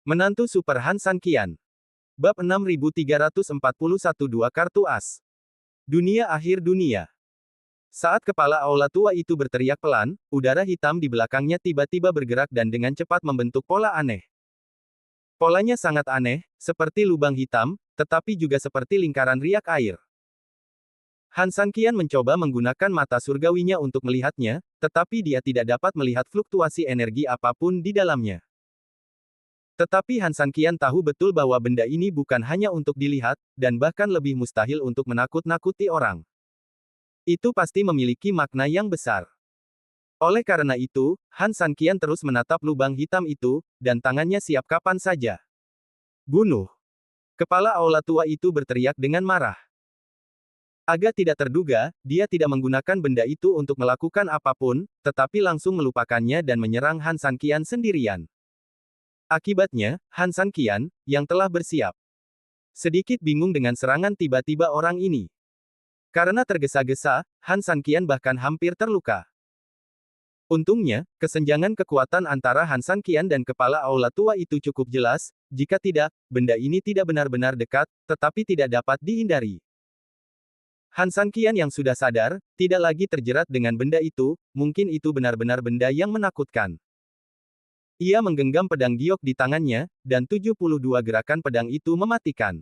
Menantu Super Han San Qian. Bab 6341 Dua Kartu As. Dunia akhir dunia. Saat kepala aula tua itu berteriak pelan, udara hitam di belakangnya tiba-tiba bergerak dan dengan cepat membentuk pola aneh. Polanya sangat aneh, seperti lubang hitam, tetapi juga seperti lingkaran riak air. Han San Qian mencoba menggunakan mata surgawinya untuk melihatnya, tetapi dia tidak dapat melihat fluktuasi energi apapun di dalamnya. Tetapi Han San Qian tahu betul bahwa benda ini bukan hanya untuk dilihat, dan bahkan lebih mustahil untuk menakut-nakuti orang. Itu pasti memiliki makna yang besar. Oleh karena itu, Han San Qian terus menatap lubang hitam itu, dan tangannya siap kapan saja. Bunuh! Kepala aula tua itu berteriak dengan marah. Agak tidak terduga, dia tidak menggunakan benda itu untuk melakukan apapun, tetapi langsung melupakannya dan menyerang Han San Qian sendirian. Akibatnya, Han San Qian, yang telah bersiap, sedikit bingung dengan serangan tiba-tiba orang ini. Karena tergesa-gesa, Han San Qian bahkan hampir terluka. Untungnya, kesenjangan kekuatan antara Han San Qian dan kepala aula tua itu cukup jelas, jika tidak, benda ini tidak benar-benar dekat, tetapi tidak dapat dihindari. Han San Qian yang sudah sadar, tidak lagi terjerat dengan benda itu, mungkin itu benar-benar benda yang menakutkan. Ia menggenggam pedang giok di tangannya, dan 72 gerakan pedang itu mematikan.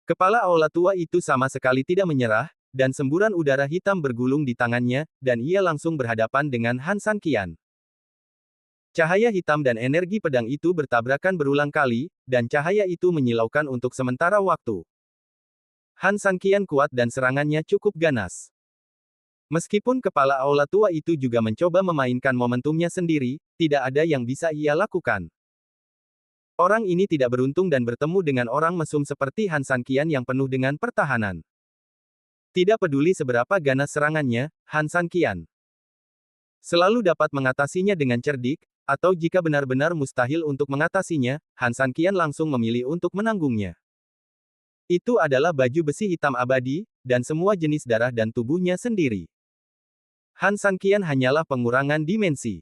Kepala aula tua itu sama sekali tidak menyerah, dan semburan udara hitam bergulung di tangannya, dan ia langsung berhadapan dengan Han San Qian. Cahaya hitam dan energi pedang itu bertabrakan berulang kali, dan cahaya itu menyilaukan untuk sementara waktu. Han San Qian kuat dan serangannya cukup ganas. Meskipun kepala aula tua itu juga mencoba memainkan momentumnya sendiri, tidak ada yang bisa ia lakukan. Orang ini tidak beruntung dan bertemu dengan orang mesum seperti Han San Qian yang penuh dengan pertahanan. Tidak peduli seberapa ganas serangannya, Han San Qian selalu dapat mengatasinya dengan cerdik, atau jika benar-benar mustahil untuk mengatasinya, Han San Qian langsung memilih untuk menanggungnya. Itu adalah baju besi hitam abadi, dan semua jenis darah dan tubuhnya sendiri. Han San Qian hanyalah pengurangan dimensi.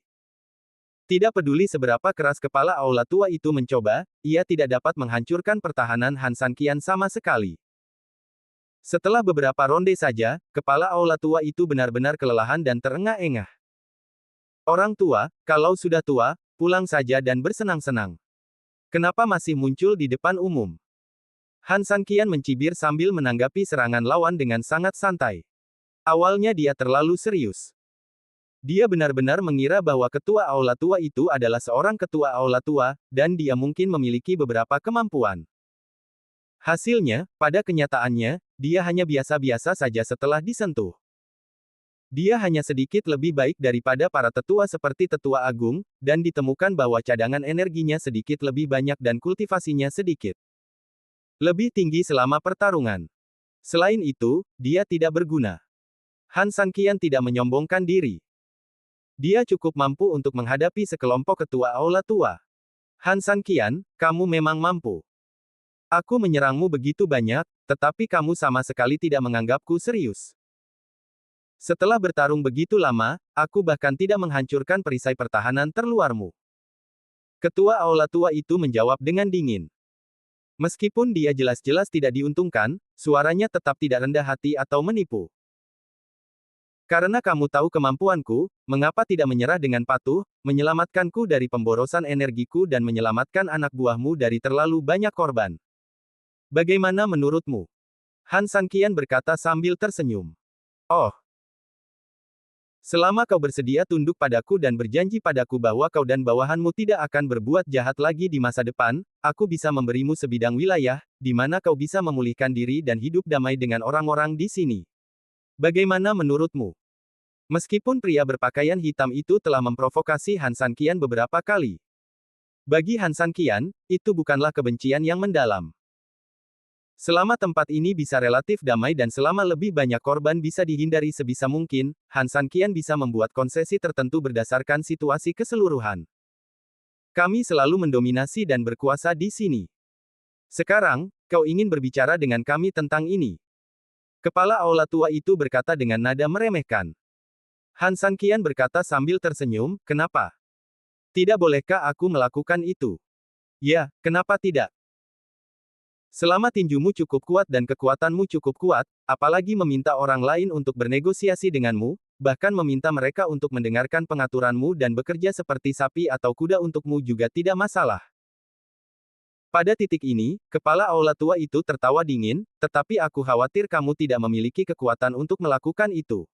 Tidak peduli seberapa keras kepala aula tua itu mencoba, ia tidak dapat menghancurkan pertahanan Han San Qian sama sekali. Setelah beberapa ronde saja, kepala aula tua itu benar-benar kelelahan dan terengah-engah. Orang tua, kalau sudah tua, pulang saja dan bersenang-senang. Kenapa masih muncul di depan umum? Han San Qian mencibir sambil menanggapi serangan lawan dengan sangat santai. Awalnya dia terlalu serius. Dia benar-benar mengira bahwa ketua aula tua itu adalah seorang ketua aula tua, dan dia mungkin memiliki beberapa kemampuan. Hasilnya, pada kenyataannya, dia hanya biasa-biasa saja setelah disentuh. Dia hanya sedikit lebih baik daripada para tetua seperti tetua agung, dan ditemukan bahwa cadangan energinya sedikit lebih banyak dan kultivasinya sedikit lebih tinggi selama pertarungan. Selain itu, dia tidak berguna. Han San Qian tidak menyombongkan diri. Dia cukup mampu untuk menghadapi sekelompok ketua aula tua. Han San Qian, kamu memang mampu. Aku menyerangmu begitu banyak, tetapi kamu sama sekali tidak menganggapku serius. Setelah bertarung begitu lama, aku bahkan tidak menghancurkan perisai pertahanan terluarmu. Ketua aula tua itu menjawab dengan dingin. Meskipun dia jelas-jelas tidak diuntungkan, suaranya tetap tidak rendah hati atau menipu. Karena kamu tahu kemampuanku, mengapa tidak menyerah dengan patuh, menyelamatkanku dari pemborosan energiku dan menyelamatkan anak buahmu dari terlalu banyak korban? Bagaimana menurutmu? Han San Qian berkata sambil tersenyum. Oh. Selama kau bersedia tunduk padaku dan berjanji padaku bahwa kau dan bawahanmu tidak akan berbuat jahat lagi di masa depan, aku bisa memberimu sebidang wilayah, di mana kau bisa memulihkan diri dan hidup damai dengan orang-orang di sini. Bagaimana menurutmu? Meskipun pria berpakaian hitam itu telah memprovokasi Han San Qian beberapa kali. Bagi Han San Qian, itu bukanlah kebencian yang mendalam. Selama tempat ini bisa relatif damai dan selama lebih banyak korban bisa dihindari sebisa mungkin, Han San Qian bisa membuat konsesi tertentu berdasarkan situasi keseluruhan. Kami selalu mendominasi dan berkuasa di sini. Sekarang, kau ingin berbicara dengan kami tentang ini? Kepala aula tua itu berkata dengan nada meremehkan. Han San Qian berkata sambil tersenyum, kenapa? Tidak bolehkah aku melakukan itu? Ya, kenapa tidak? Selama tinjumu cukup kuat dan kekuatanmu cukup kuat, apalagi meminta orang lain untuk bernegosiasi denganmu, bahkan meminta mereka untuk mendengarkan pengaturanmu dan bekerja seperti sapi atau kuda untukmu juga tidak masalah. Pada titik ini, kepala aula tua itu tertawa dingin, tetapi aku khawatir kamu tidak memiliki kekuatan untuk melakukan itu.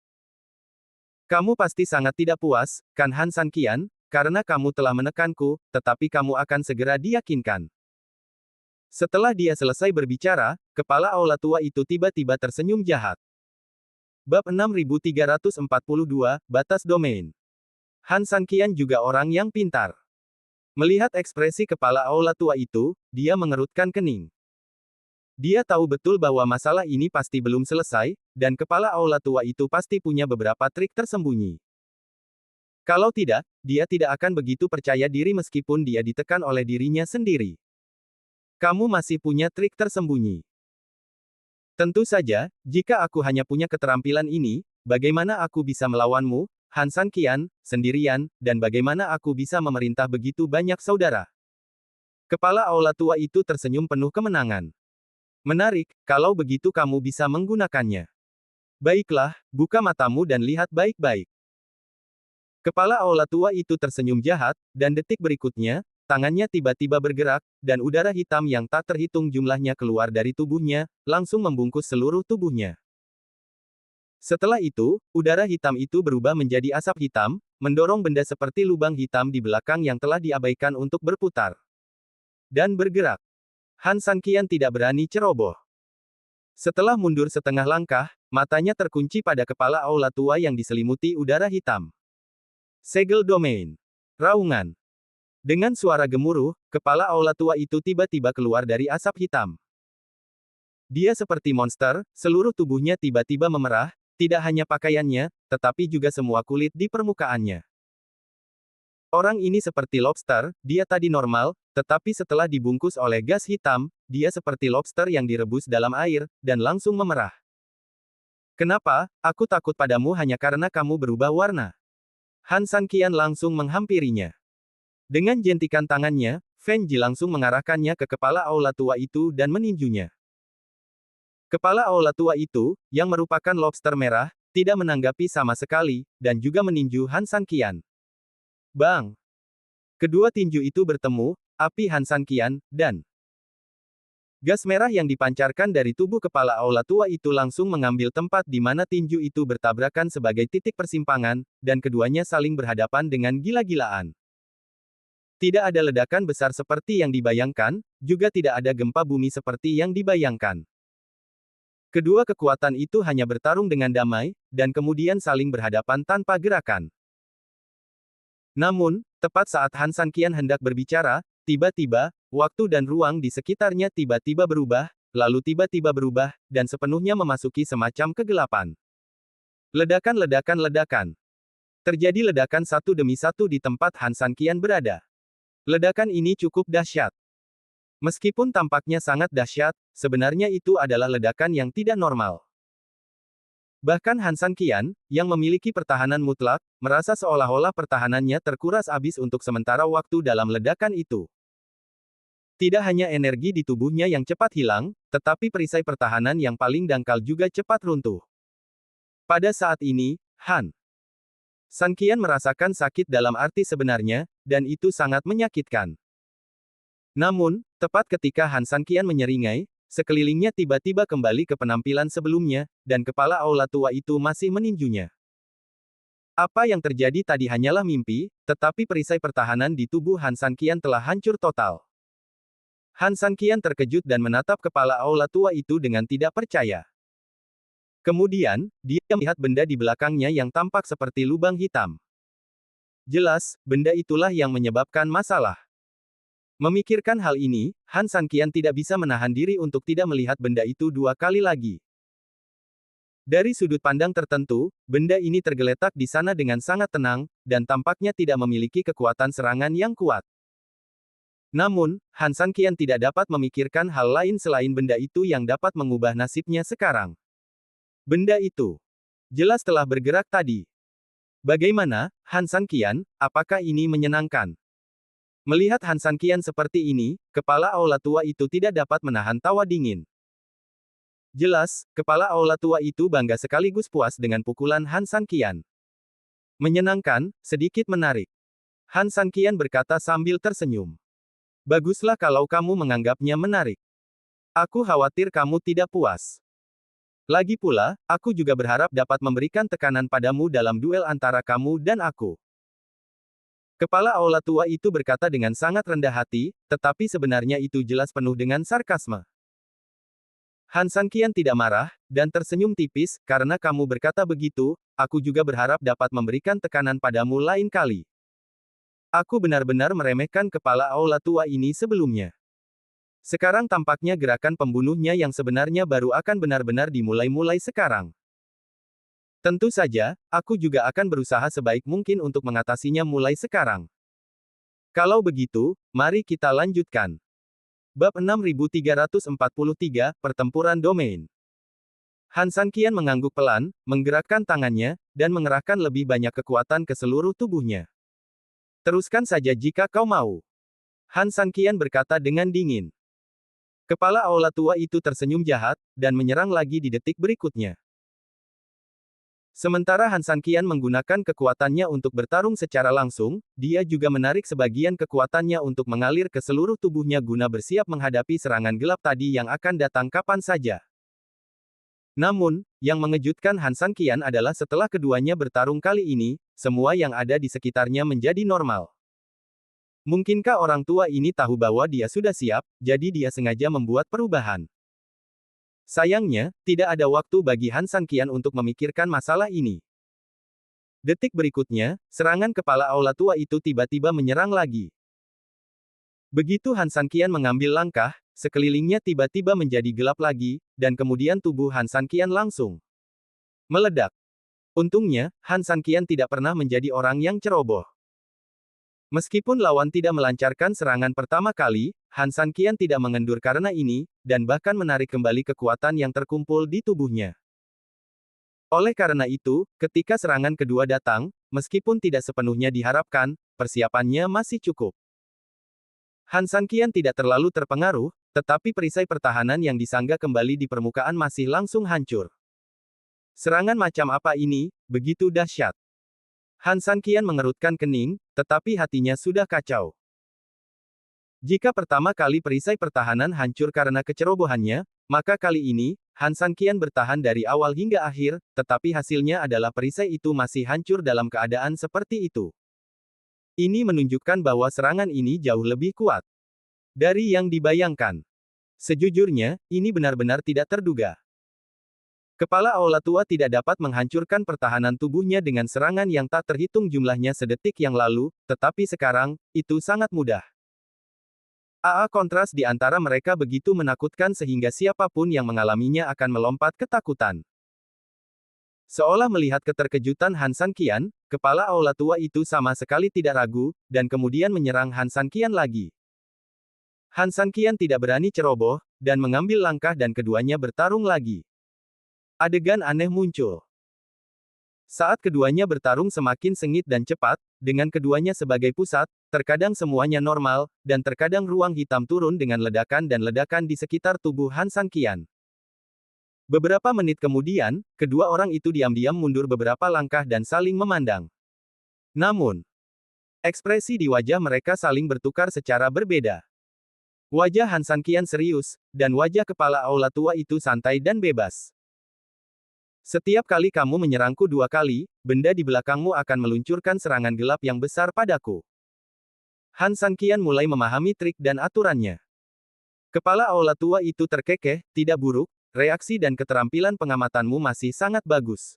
Kamu pasti sangat tidak puas, kan Han Sanqian, karena kamu telah menekanku, tetapi kamu akan segera diyakinkan. Setelah dia selesai berbicara, kepala aula tua itu tiba-tiba tersenyum jahat. Bab 6342, Batas Domain. Han Sanqian juga orang yang pintar. Melihat ekspresi kepala aula tua itu, dia mengerutkan kening. Dia tahu betul bahwa masalah ini pasti belum selesai, dan kepala aula tua itu pasti punya beberapa trik tersembunyi. Kalau tidak, dia tidak akan begitu percaya diri meskipun dia ditekan oleh dirinya sendiri. Kamu masih punya trik tersembunyi. Tentu saja, jika aku hanya punya keterampilan ini, bagaimana aku bisa melawanmu, Han Sanqian, sendirian, dan bagaimana aku bisa memerintah begitu banyak saudara? Kepala aula tua itu tersenyum penuh kemenangan. Menarik, kalau begitu kamu bisa menggunakannya. Baiklah, buka matamu dan lihat baik-baik. Kepala aula tua itu tersenyum jahat, dan detik berikutnya, tangannya tiba-tiba bergerak, dan udara hitam yang tak terhitung jumlahnya keluar dari tubuhnya, langsung membungkus seluruh tubuhnya. Setelah itu, udara hitam itu berubah menjadi asap hitam, mendorong benda seperti lubang hitam di belakang yang telah diabaikan untuk berputar. Dan bergerak. Han Sanqian tidak berani ceroboh. Setelah mundur setengah langkah, matanya terkunci pada kepala aula tua yang diselimuti udara hitam. Segel domain. Raungan. Dengan suara gemuruh, kepala aula tua itu tiba-tiba keluar dari asap hitam. Dia seperti monster, seluruh tubuhnya tiba-tiba memerah, tidak hanya pakaiannya, tetapi juga semua kulit di permukaannya. Orang ini seperti lobster, dia tadi normal, tetapi setelah dibungkus oleh gas hitam, dia seperti lobster yang direbus dalam air, dan langsung memerah. Kenapa? Aku takut padamu hanya karena kamu berubah warna. Han Sanqian langsung menghampirinya. Dengan jentikan tangannya, Feng Ji langsung mengarahkannya ke kepala aula tua itu dan meninjunya. Kepala aula tua itu, yang merupakan lobster merah, tidak menanggapi sama sekali, dan juga meninju Han Sanqian. Bang! Kedua tinju itu bertemu, api Han Sanqian, dan gas merah yang dipancarkan dari tubuh kepala aula tua itu langsung mengambil tempat di mana tinju itu bertabrakan sebagai titik persimpangan, dan keduanya saling berhadapan dengan gila-gilaan. Tidak ada ledakan besar seperti yang dibayangkan, juga tidak ada gempa bumi seperti yang dibayangkan. Kedua kekuatan itu hanya bertarung dengan damai, dan kemudian saling berhadapan tanpa gerakan. Namun, tepat saat Han Sanqian hendak berbicara, tiba-tiba, waktu dan ruang di sekitarnya tiba-tiba berubah, lalu tiba-tiba berubah, dan sepenuhnya memasuki semacam kegelapan. Ledakan-ledakan-ledakan. Terjadi ledakan satu demi satu di tempat Han Sanqian berada. Ledakan ini cukup dahsyat. Meskipun tampaknya sangat dahsyat, sebenarnya itu adalah ledakan yang tidak normal. Bahkan Han Sanqian, yang memiliki pertahanan mutlak, merasa seolah-olah pertahanannya terkuras habis untuk sementara waktu dalam ledakan itu. Tidak hanya energi di tubuhnya yang cepat hilang, tetapi perisai pertahanan yang paling dangkal juga cepat runtuh. Pada saat ini, Han Sanqian merasakan sakit dalam arti sebenarnya, dan itu sangat menyakitkan. Namun, tepat ketika Han Sanqian menyeringai, sekelilingnya tiba-tiba kembali ke penampilan sebelumnya, dan kepala aula tua itu masih meninjunya. Apa yang terjadi tadi hanyalah mimpi, tetapi perisai pertahanan di tubuh Han Sanqian telah hancur total. Han Sanqian terkejut dan menatap kepala aula tua itu dengan tidak percaya. Kemudian, dia melihat benda di belakangnya yang tampak seperti lubang hitam. Jelas, benda itulah yang menyebabkan masalah. Memikirkan hal ini, Han Sanqian tidak bisa menahan diri untuk tidak melihat benda itu dua kali lagi. Dari sudut pandang tertentu, benda ini tergeletak di sana dengan sangat tenang, dan tampaknya tidak memiliki kekuatan serangan yang kuat. Namun, Han Sanqian tidak dapat memikirkan hal lain selain benda itu yang dapat mengubah nasibnya sekarang. Benda itu jelas telah bergerak tadi. Bagaimana, Han Sanqian, apakah ini menyenangkan? Melihat Han Sanqian seperti ini, kepala aula tua itu tidak dapat menahan tawa dingin. Jelas, kepala aula tua itu bangga sekaligus puas dengan pukulan Han Sanqian. Menyenangkan, sedikit menarik. Han Sanqian berkata sambil tersenyum. Baguslah kalau kamu menganggapnya menarik. Aku khawatir kamu tidak puas. Lagi pula, aku juga berharap dapat memberikan tekanan padamu dalam duel antara kamu dan aku. Kepala aula tua itu berkata dengan sangat rendah hati, tetapi sebenarnya itu jelas penuh dengan sarkasme. Han Sanqian tidak marah, dan tersenyum tipis, karena kamu berkata begitu, aku juga berharap dapat memberikan tekanan padamu lain kali. Aku benar-benar meremehkan kepala aula tua ini sebelumnya. Sekarang tampaknya gerakan pembunuhnya yang sebenarnya baru akan benar-benar dimulai sekarang. Tentu saja, aku juga akan berusaha sebaik mungkin untuk mengatasinya mulai sekarang. Kalau begitu, mari kita lanjutkan. Bab 6343, Pertempuran Domain. Han Sanqian mengangguk pelan, menggerakkan tangannya, dan mengerahkan lebih banyak kekuatan ke seluruh tubuhnya. Teruskan saja jika kau mau. Han Sanqian berkata dengan dingin. Kepala aula tua itu tersenyum jahat, dan menyerang lagi di detik berikutnya. Sementara Han Sanqian menggunakan kekuatannya untuk bertarung secara langsung, dia juga menarik sebagian kekuatannya untuk mengalir ke seluruh tubuhnya guna bersiap menghadapi serangan gelap tadi yang akan datang kapan saja. Namun, yang mengejutkan Han Sanqian adalah setelah keduanya bertarung kali ini, semua yang ada di sekitarnya menjadi normal. Mungkinkah orang tua ini tahu bahwa dia sudah siap, jadi dia sengaja membuat perubahan? Sayangnya, tidak ada waktu bagi Han Sanqian untuk memikirkan masalah ini. Detik berikutnya, serangan kepala aula tua itu tiba-tiba menyerang lagi. Begitu Han Sanqian mengambil langkah, sekelilingnya tiba-tiba menjadi gelap lagi, dan kemudian tubuh Han Sanqian langsung meledak. Untungnya, Han Sanqian tidak pernah menjadi orang yang ceroboh. Meskipun lawan tidak melancarkan serangan pertama kali, Han Sanqian tidak mengendur karena ini, dan bahkan menarik kembali kekuatan yang terkumpul di tubuhnya. Oleh karena itu, ketika serangan kedua datang, meskipun tidak sepenuhnya diharapkan, persiapannya masih cukup. Han Sanqian tidak terlalu terpengaruh, tetapi perisai pertahanan yang disangga kembali di permukaan masih langsung hancur. Serangan macam apa ini, begitu dahsyat? Han Sanqian mengerutkan kening, tetapi hatinya sudah kacau. Jika pertama kali perisai pertahanan hancur karena kecerobohannya, maka kali ini, Han Sanqian bertahan dari awal hingga akhir, tetapi hasilnya adalah perisai itu masih hancur dalam keadaan seperti itu. Ini menunjukkan bahwa serangan ini jauh lebih kuat dari yang dibayangkan. Sejujurnya, ini benar-benar tidak terduga. Kepala aula tua tidak dapat menghancurkan pertahanan tubuhnya dengan serangan yang tak terhitung jumlahnya sedetik yang lalu, tetapi sekarang, itu sangat mudah. Kontras di antara mereka begitu menakutkan sehingga siapapun yang mengalaminya akan melompat ketakutan. Seolah melihat keterkejutan Han Sanqian, kepala aula tua itu sama sekali tidak ragu, dan kemudian menyerang Han Sanqian lagi. Han Sanqian tidak berani ceroboh, dan mengambil langkah dan keduanya bertarung lagi. Adegan aneh muncul. Saat keduanya bertarung semakin sengit dan cepat, dengan keduanya sebagai pusat, terkadang semuanya normal, dan terkadang ruang hitam turun dengan ledakan dan ledakan di sekitar tubuh Han Sanqian. Beberapa menit kemudian, kedua orang itu diam-diam mundur beberapa langkah dan saling memandang. Namun, ekspresi di wajah mereka saling bertukar secara berbeda. Wajah Han Sanqian serius, dan wajah kepala aula tua itu santai dan bebas. Setiap kali kamu menyerangku dua kali, benda di belakangmu akan meluncurkan serangan gelap yang besar padaku. Han Sanqian mulai memahami trik dan aturannya. Kepala aula tua itu terkekeh, tidak buruk, reaksi dan keterampilan pengamatanmu masih sangat bagus.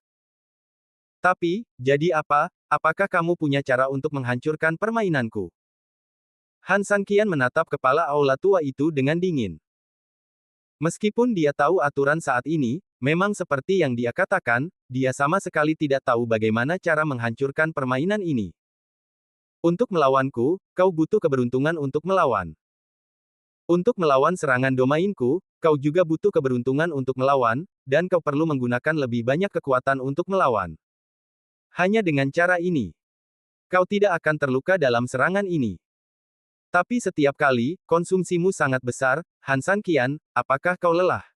Tapi, jadi apa, apakah kamu punya cara untuk menghancurkan permainanku? Han Sanqian menatap kepala aula tua itu dengan dingin. Meskipun dia tahu aturan saat ini, memang seperti yang dia katakan, dia sama sekali tidak tahu bagaimana cara menghancurkan permainan ini. Untuk melawanku, kau butuh keberuntungan untuk melawan. Untuk melawan serangan domainku, kau juga butuh keberuntungan untuk melawan, dan kau perlu menggunakan lebih banyak kekuatan untuk melawan. Hanya dengan cara ini, kau tidak akan terluka dalam serangan ini. Tapi setiap kali, konsumsimu sangat besar, Han San Qian, apakah kau lelah?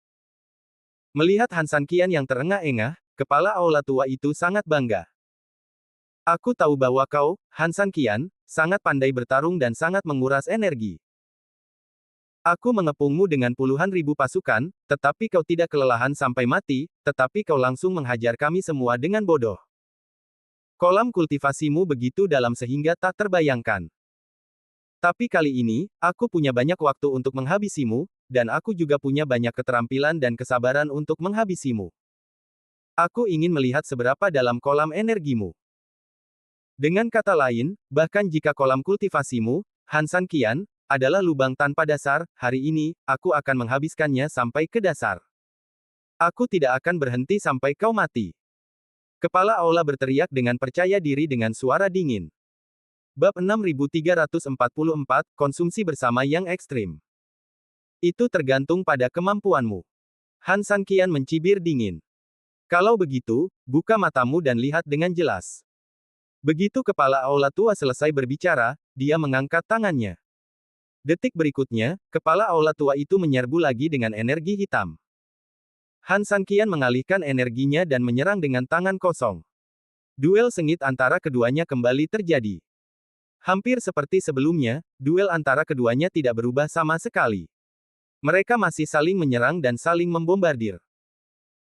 Melihat Han San Qian yang terengah-engah, kepala aula tua itu sangat bangga. Aku tahu bahwa kau, Han San Qian, sangat pandai bertarung dan sangat menguras energi. Aku mengepungmu dengan puluhan ribu pasukan, tetapi kau tidak kelelahan sampai mati, tetapi kau langsung menghajar kami semua dengan bodoh. Kolam kultivasimu begitu dalam sehingga tak terbayangkan. Tapi kali ini, aku punya banyak waktu untuk menghabisimu, dan aku juga punya banyak keterampilan dan kesabaran untuk menghabisimu. Aku ingin melihat seberapa dalam kolam energimu. Dengan kata lain, bahkan jika kolam kultivasimu, Han San Qian, adalah lubang tanpa dasar, hari ini, aku akan menghabiskannya sampai ke dasar. Aku tidak akan berhenti sampai kau mati. Kepala aula berteriak dengan percaya diri dengan suara dingin. Bab 6344, Konsumsi bersama yang ekstrim. Itu tergantung pada kemampuanmu. Han San Qian mencibir dingin. Kalau begitu, buka matamu dan lihat dengan jelas. Begitu kepala aula tua selesai berbicara, dia mengangkat tangannya. Detik berikutnya, kepala aula tua itu menyerbu lagi dengan energi hitam. Han San Qian mengalihkan energinya dan menyerang dengan tangan kosong. Duel sengit antara keduanya kembali terjadi. Hampir seperti sebelumnya, duel antara keduanya tidak berubah sama sekali. Mereka masih saling menyerang dan saling membombardir.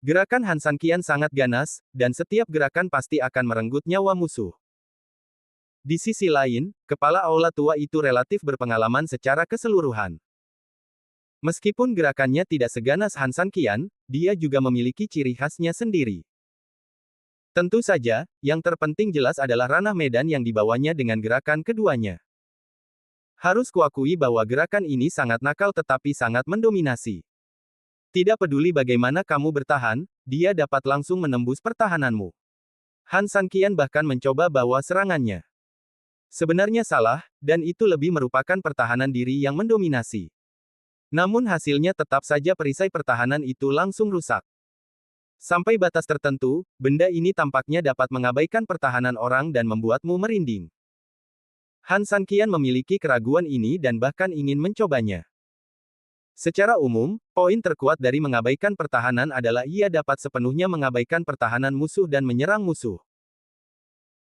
Gerakan Han San Qian sangat ganas, dan setiap gerakan pasti akan merenggut nyawa musuh. Di sisi lain, kepala aula tua itu relatif berpengalaman secara keseluruhan. Meskipun gerakannya tidak seganas Han San Qian, dia juga memiliki ciri khasnya sendiri. Tentu saja, yang terpenting jelas adalah ranah medan yang dibawanya dengan gerakan keduanya. Harus kuakui bahwa gerakan ini sangat nakal tetapi sangat mendominasi. Tidak peduli bagaimana kamu bertahan, dia dapat langsung menembus pertahananmu. Han San Qian bahkan mencoba bawa serangannya. Sebenarnya salah, dan itu lebih merupakan pertahanan diri yang mendominasi. Namun hasilnya tetap saja perisai pertahanan itu langsung rusak. Sampai batas tertentu, benda ini tampaknya dapat mengabaikan pertahanan orang dan membuatmu merinding. Han San Qian memiliki keraguan ini dan bahkan ingin mencobanya. Secara umum, poin terkuat dari mengabaikan pertahanan adalah ia dapat sepenuhnya mengabaikan pertahanan musuh dan menyerang musuh.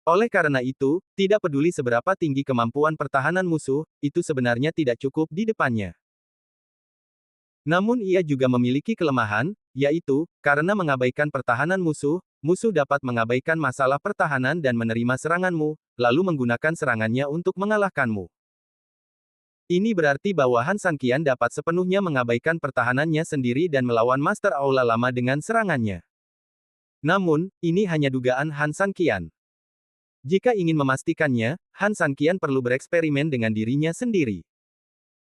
Oleh karena itu, tidak peduli seberapa tinggi kemampuan pertahanan musuh, itu sebenarnya tidak cukup di depannya. Namun ia juga memiliki kelemahan, yaitu, karena mengabaikan pertahanan musuh, musuh dapat mengabaikan masalah pertahanan dan menerima seranganmu, lalu menggunakan serangannya untuk mengalahkanmu. Ini berarti bahwa Han San Qian dapat sepenuhnya mengabaikan pertahanannya sendiri dan melawan Master Aula Lama dengan serangannya. Namun, ini hanya dugaan Han San Qian. Jika ingin memastikannya, Han San Qian perlu bereksperimen dengan dirinya sendiri.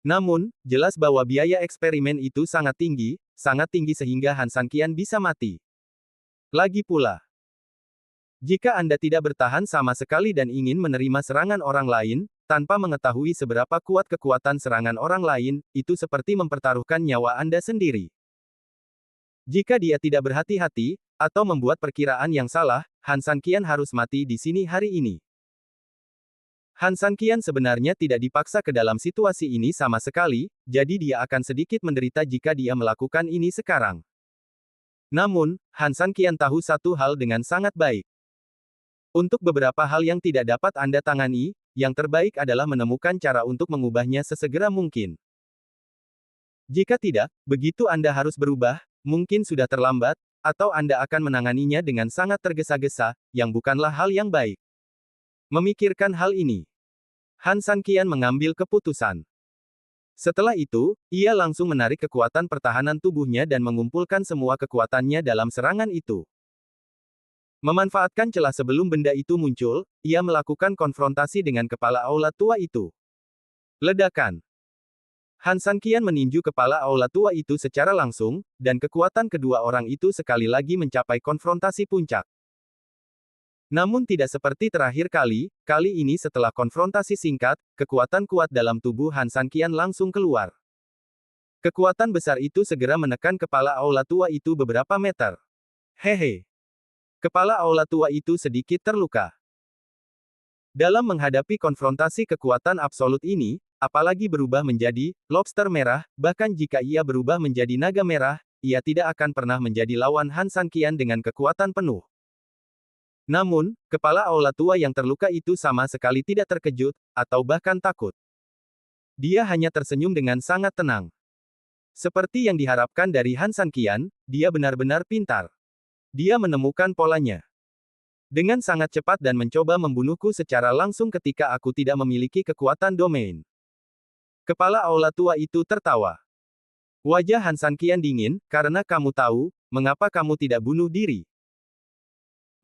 Namun, jelas bahwa biaya eksperimen itu sangat tinggi sehingga Han San Qian bisa mati. Lagi pula, jika Anda tidak bertahan sama sekali dan ingin menerima serangan orang lain, tanpa mengetahui seberapa kuat kekuatan serangan orang lain, itu seperti mempertaruhkan nyawa Anda sendiri. Jika dia tidak berhati-hati, atau membuat perkiraan yang salah, Han San Qian harus mati di sini hari ini. Han San Qian sebenarnya tidak dipaksa ke dalam situasi ini sama sekali, jadi dia akan sedikit menderita jika dia melakukan ini sekarang. Namun, Han San Qian tahu satu hal dengan sangat baik. Untuk beberapa hal yang tidak dapat Anda tangani, yang terbaik adalah menemukan cara untuk mengubahnya sesegera mungkin. Jika tidak, begitu Anda harus berubah, mungkin sudah terlambat, atau Anda akan menanganinya dengan sangat tergesa-gesa, yang bukanlah hal yang baik. Memikirkan hal ini, Han San Qian mengambil keputusan. Setelah itu, ia langsung menarik kekuatan pertahanan tubuhnya dan mengumpulkan semua kekuatannya dalam serangan itu. Memanfaatkan celah sebelum benda itu muncul, ia melakukan konfrontasi dengan kepala aula tua itu. Ledakan. Han San Qian meninju kepala aula tua itu secara langsung, dan kekuatan kedua orang itu sekali lagi mencapai konfrontasi puncak. Namun tidak seperti terakhir kali ini setelah konfrontasi singkat, kekuatan kuat dalam tubuh Han San Qian langsung keluar. Kekuatan besar itu segera menekan kepala aula tua itu beberapa meter. Hehe. Kepala aula tua itu sedikit terluka. Dalam menghadapi konfrontasi kekuatan absolut ini, apalagi berubah menjadi lobster merah, bahkan jika ia berubah menjadi naga merah, ia tidak akan pernah menjadi lawan Han San Qian dengan kekuatan penuh. Namun, kepala aula tua yang terluka itu sama sekali tidak terkejut, atau bahkan takut. Dia hanya tersenyum dengan sangat tenang. Seperti yang diharapkan dari Han San Qian, dia benar-benar pintar. Dia menemukan polanya. Dengan sangat cepat dan mencoba membunuhku secara langsung ketika aku tidak memiliki kekuatan domain. Kepala aula tua itu tertawa. Wajah Han San Qian dingin, karena kamu tahu, mengapa kamu tidak bunuh diri.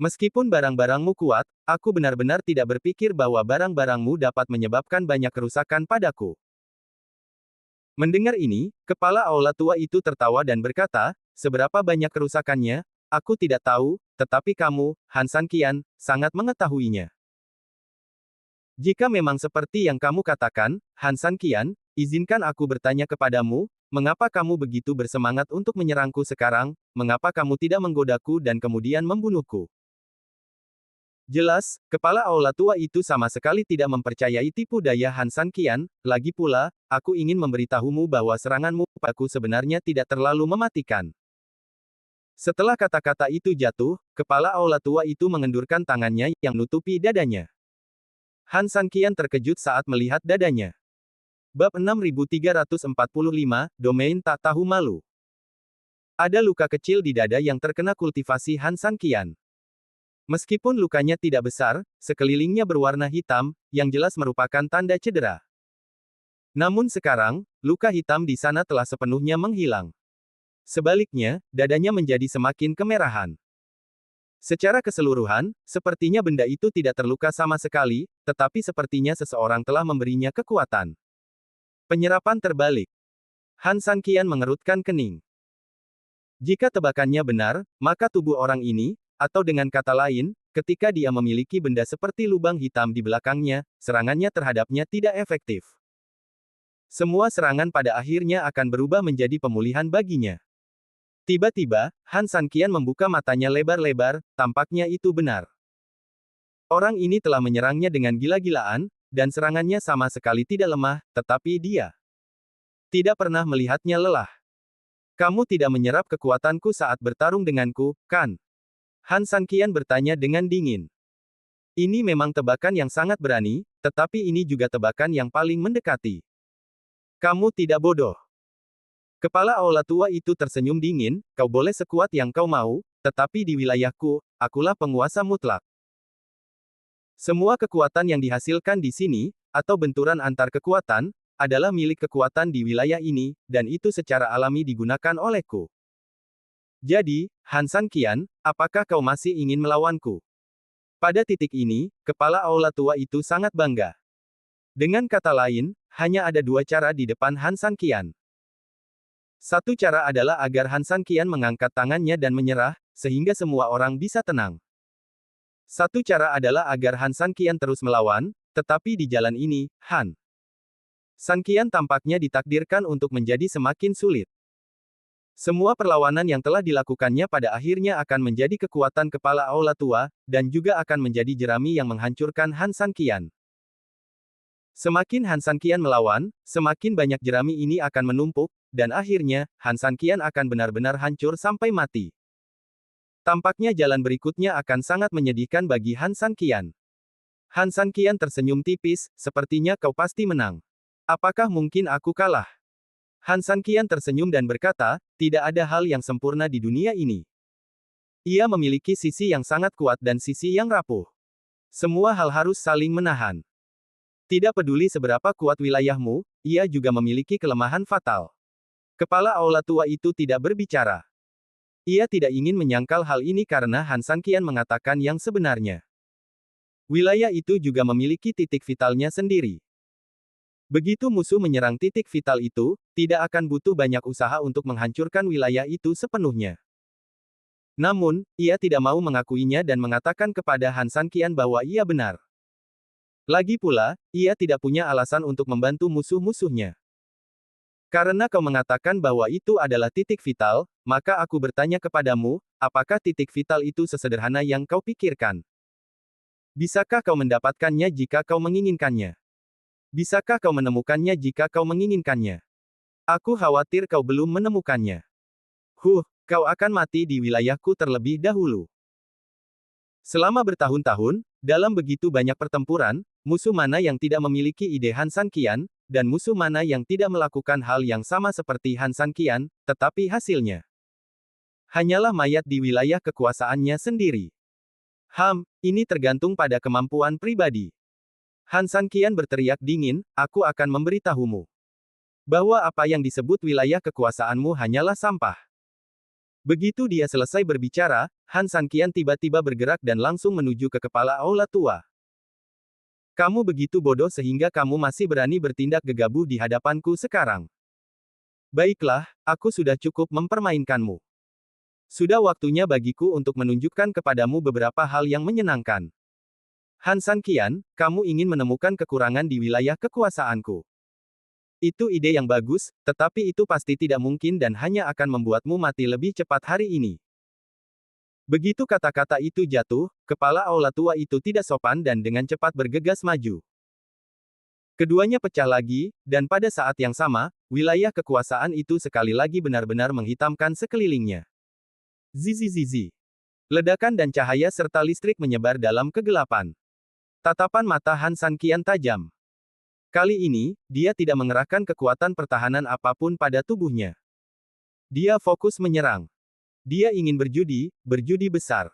Meskipun barang-barangmu kuat, aku benar-benar tidak berpikir bahwa barang-barangmu dapat menyebabkan banyak kerusakan padaku. Mendengar ini, kepala aula tua itu tertawa dan berkata, seberapa banyak kerusakannya, aku tidak tahu, tetapi kamu, Han San Qian, sangat mengetahuinya. Jika memang seperti yang kamu katakan, Han San Qian, izinkan aku bertanya kepadamu, mengapa kamu begitu bersemangat untuk menyerangku sekarang, mengapa kamu tidak menggodaku dan kemudian membunuhku? Jelas, kepala aula tua itu sama sekali tidak mempercayai tipu daya Han San Qian, lagi pula, aku ingin memberitahumu bahwa seranganmu padaku sebenarnya tidak terlalu mematikan. Setelah kata-kata itu jatuh, kepala aula tua itu mengendurkan tangannya yang menutupi dadanya. Han San Qian terkejut saat melihat dadanya. Bab 6345, Domain Tak Tahu Malu. Ada luka kecil di dada yang terkena kultivasi Han San Qian. Meskipun lukanya tidak besar, sekelilingnya berwarna hitam, yang jelas merupakan tanda cedera. Namun sekarang, luka hitam di sana telah sepenuhnya menghilang. Sebaliknya, dadanya menjadi semakin kemerahan. Secara keseluruhan, sepertinya benda itu tidak terluka sama sekali, tetapi sepertinya seseorang telah memberinya kekuatan. Penyerapan terbalik. Han San Qian mengerutkan kening. Jika tebakannya benar, maka tubuh orang ini, atau dengan kata lain, ketika dia memiliki benda seperti lubang hitam di belakangnya, serangannya terhadapnya tidak efektif. Semua serangan pada akhirnya akan berubah menjadi pemulihan baginya. Tiba-tiba, Han San Qian membuka matanya lebar-lebar, tampaknya itu benar. Orang ini telah menyerangnya dengan gila-gilaan, dan serangannya sama sekali tidak lemah, tetapi dia tidak pernah melihatnya lelah. Kamu tidak menyerap kekuatanku saat bertarung denganku, kan? Han San Qian bertanya dengan dingin. Ini memang tebakan yang sangat berani, tetapi ini juga tebakan yang paling mendekati. Kamu tidak bodoh. Kepala aula tua itu tersenyum dingin, kau boleh sekuat yang kau mau, tetapi di wilayahku, akulah penguasa mutlak. Semua kekuatan yang dihasilkan di sini, atau benturan antar kekuatan, adalah milik kekuatan di wilayah ini, dan itu secara alami digunakan olehku. Jadi, Han San Qian, apakah kau masih ingin melawanku? Pada titik ini, kepala aula tua itu sangat bangga. Dengan kata lain, hanya ada dua cara di depan Han San Qian. Satu cara adalah agar Han San Qian mengangkat tangannya dan menyerah, sehingga semua orang bisa tenang. Satu cara adalah agar Han San Qian terus melawan, tetapi di jalan ini, Han San Qian tampaknya ditakdirkan untuk menjadi semakin sulit. Semua perlawanan yang telah dilakukannya pada akhirnya akan menjadi kekuatan kepala aula tua, dan juga akan menjadi jerami yang menghancurkan Han San Qian. Semakin Han San Qian melawan, semakin banyak jerami ini akan menumpuk, dan akhirnya, Han San Qian akan benar-benar hancur sampai mati. Tampaknya jalan berikutnya akan sangat menyedihkan bagi Han San Qian. Han San Qian tersenyum tipis, sepertinya kau pasti menang. Apakah mungkin aku kalah? Han San Qian tersenyum dan berkata, tidak ada hal yang sempurna di dunia ini. Ia memiliki sisi yang sangat kuat dan sisi yang rapuh. Semua hal harus saling menahan. Tidak peduli seberapa kuat wilayahmu, ia juga memiliki kelemahan fatal. Kepala aula tua itu tidak berbicara. Ia tidak ingin menyangkal hal ini karena Han San Qian mengatakan yang sebenarnya. Wilayah itu juga memiliki titik vitalnya sendiri. Begitu musuh menyerang titik vital itu, tidak akan butuh banyak usaha untuk menghancurkan wilayah itu sepenuhnya. Namun, ia tidak mau mengakuinya dan mengatakan kepada Han San Qian bahwa ia benar. Lagi pula, ia tidak punya alasan untuk membantu musuh-musuhnya. Karena kau mengatakan bahwa itu adalah titik vital, maka aku bertanya kepadamu, apakah titik vital itu sesederhana yang kau pikirkan? Bisakah kau mendapatkannya jika kau menginginkannya? Bisakah kau menemukannya jika kau menginginkannya? Aku khawatir kau belum menemukannya. Kau akan mati di wilayahku terlebih dahulu. Selama bertahun-tahun, dalam begitu banyak pertempuran, musuh mana yang tidak memiliki ide Han San Qian, dan musuh mana yang tidak melakukan hal yang sama seperti Han San Qian, tetapi hasilnya hanyalah mayat di wilayah kekuasaannya sendiri. Ini tergantung pada kemampuan pribadi. Han San Qian berteriak dingin, aku akan memberitahumu bahwa apa yang disebut wilayah kekuasaanmu hanyalah sampah. Begitu dia selesai berbicara, Han San Qian tiba-tiba bergerak dan langsung menuju ke kepala aula tua. Kamu begitu bodoh sehingga kamu masih berani bertindak gegabah di hadapanku sekarang. Baiklah, aku sudah cukup mempermainkanmu. Sudah waktunya bagiku untuk menunjukkan kepadamu beberapa hal yang menyenangkan. Han San Qian, kamu ingin menemukan kekurangan di wilayah kekuasaanku. Itu ide yang bagus, tetapi itu pasti tidak mungkin dan hanya akan membuatmu mati lebih cepat hari ini. Begitu kata-kata itu jatuh, kepala aula tua itu tidak sopan dan dengan cepat bergegas maju. Keduanya pecah lagi, dan pada saat yang sama, wilayah kekuasaan itu sekali lagi benar-benar menghitamkan sekelilingnya. Zizi. Ledakan dan cahaya serta listrik menyebar dalam kegelapan. Tatapan mata Han San Qian tajam. Kali ini, dia tidak mengerahkan kekuatan pertahanan apapun pada tubuhnya. Dia fokus menyerang. Dia ingin berjudi besar.